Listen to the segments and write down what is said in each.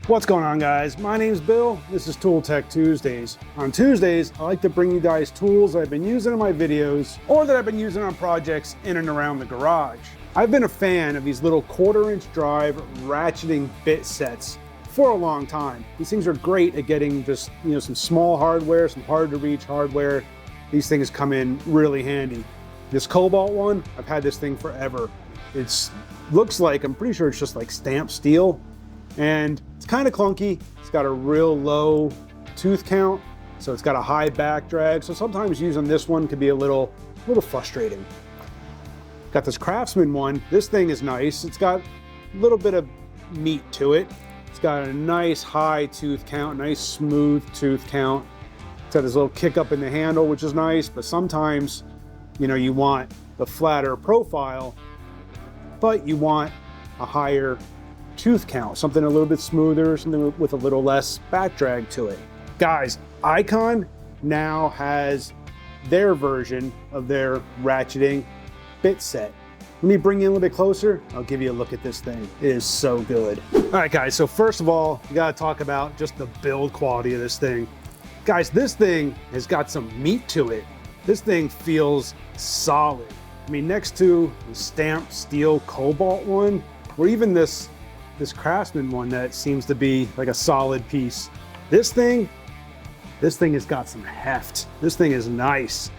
What's going on, guys? My name's Bill. This is Tool Tech Tuesdays. On Tuesdays, I like to bring you guys tools that I've been using in my videos or that I've been using on projects in and around the garage. I've been a fan of these little 1/4-inch drive ratcheting bit sets for a long time. These things are great at getting just, some small hardware, some hard to reach hardware. These things come in really handy. This Cobalt one, I've had this thing forever. Looks like, I'm pretty sure it's just like stamped steel, and it's kind of clunky. It's got a real low tooth count, so it's got a high back drag. So sometimes using this one could be a little frustrating. Got this Craftsman one. This thing is nice. It's got a little bit of meat to it. It's got a nice high tooth count, nice smooth tooth count. It's got this little kick up in the handle, which is nice, but sometimes, you want the flatter profile, but you want a higher tooth count, something a little bit smoother, something with a little less back drag to it. Guys, Icon now has their version of their ratcheting bit set. Let me bring you a little bit closer. I'll give you a look at this thing. It is so good. All right, guys, so first of all, we gotta talk about just the build quality of this thing. Guys, this thing has got some meat to it. This thing feels solid. I mean, next to the stamped steel Cobalt one, or even this Craftsman one that seems to be like a solid piece, this thing has got some heft. This thing is nice.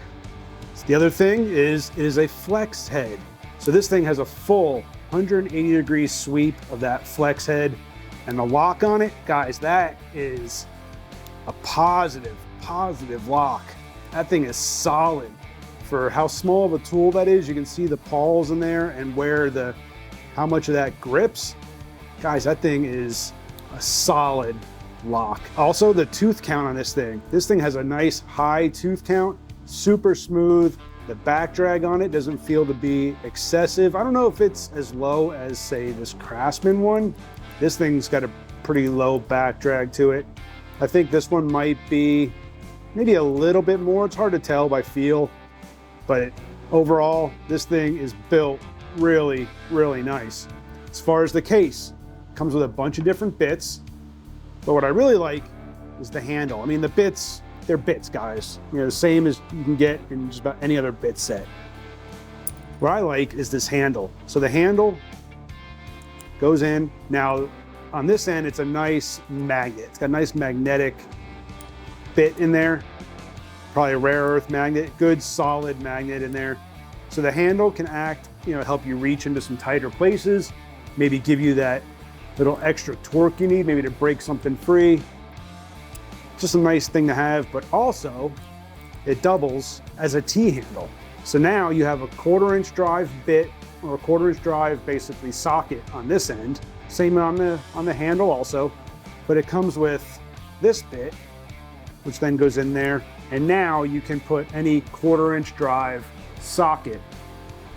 So the other thing is a flex head. So this thing has a full 180-degree sweep of that flex head, and the lock on it, guys, that is a positive lock. That thing is solid. For how small of a tool that is, you can see the pawls in there and how much of that grips. Guys, that thing is a solid lock. Also, the tooth count on this thing has a nice high tooth count, super smooth. The back drag on it doesn't feel to be excessive. I don't know if it's as low as, say, this Craftsman one. This thing's got a pretty low back drag to it. I think this one might be maybe a little bit more. It's hard to tell by feel, but overall, this thing is built really, really nice. As far as the case, it comes with a bunch of different bits, but what I really like is the handle. I mean, the bits, they're bits, guys. The same as you can get in just about any other bit set. What I like is this handle. So the handle goes in. Now, on this end, it's a nice magnet. It's got a nice magnetic bit in there. Probably a rare earth magnet, good solid magnet in there. So the handle can act, help you reach into some tighter places, maybe give you that little extra torque you need, maybe to break something free. Just a nice thing to have, but also it doubles as a T-handle. So now you have a 1/4-inch drive bit, or a 1/4-inch drive basically socket on this end. Same on the handle also, but it comes with this bit, which then goes in there. And now you can put any 1/4-inch drive socket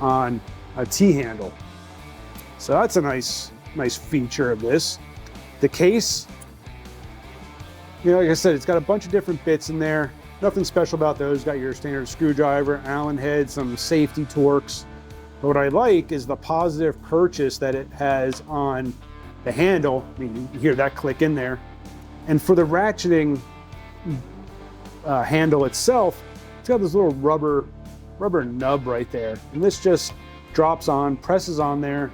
on a T-handle. So that's a nice feature of this. The case, like I said, it's got a bunch of different bits in there. Nothing special about those. Got your standard screwdriver, Allen head, some safety torques. But what I like is the positive purchase that it has on the handle. I mean, you hear that click in there. And for the ratcheting handle itself, it's got this little rubber nub right there. And this just drops on, presses on there,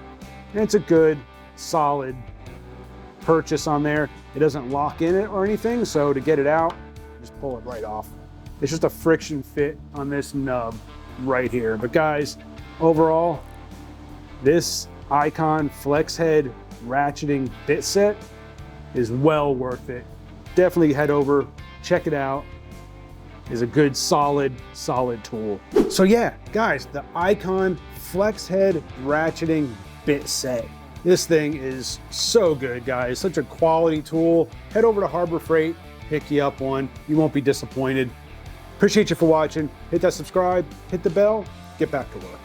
and it's a good, solid purchase on there. It doesn't lock in it or anything, so to get it out, just pull it right off. It's just a friction fit on this nub right here. But guys, overall, this Icon Flex Head ratcheting bit set is well worth it. Definitely head over, check it out. It's a good, solid tool. So yeah, guys, the Icon Flex Head ratcheting bit set. This thing is so good, guys. Such a quality tool. Head over to Harbor Freight, pick you up one. You won't be disappointed. Appreciate you for watching. Hit that subscribe, hit the bell, get back to work.